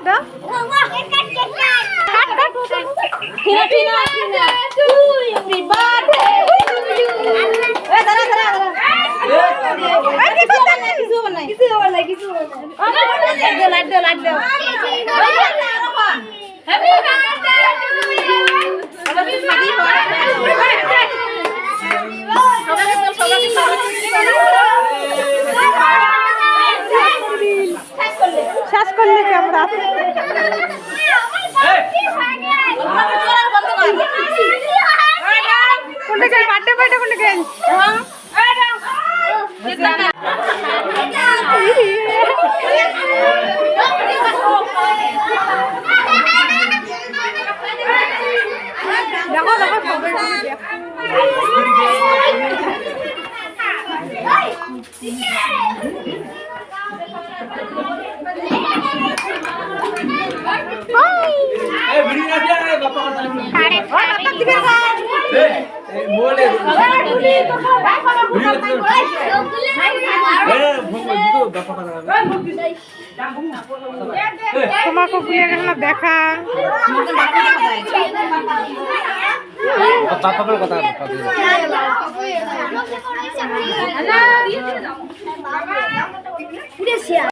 দাও শ্বাস করলে ক্যামেরা কোনটা গেল বার্থডে পার্টি কোনটা গেল দেখো দেখো তোমাকে ঘুরে গেল দেখা কথা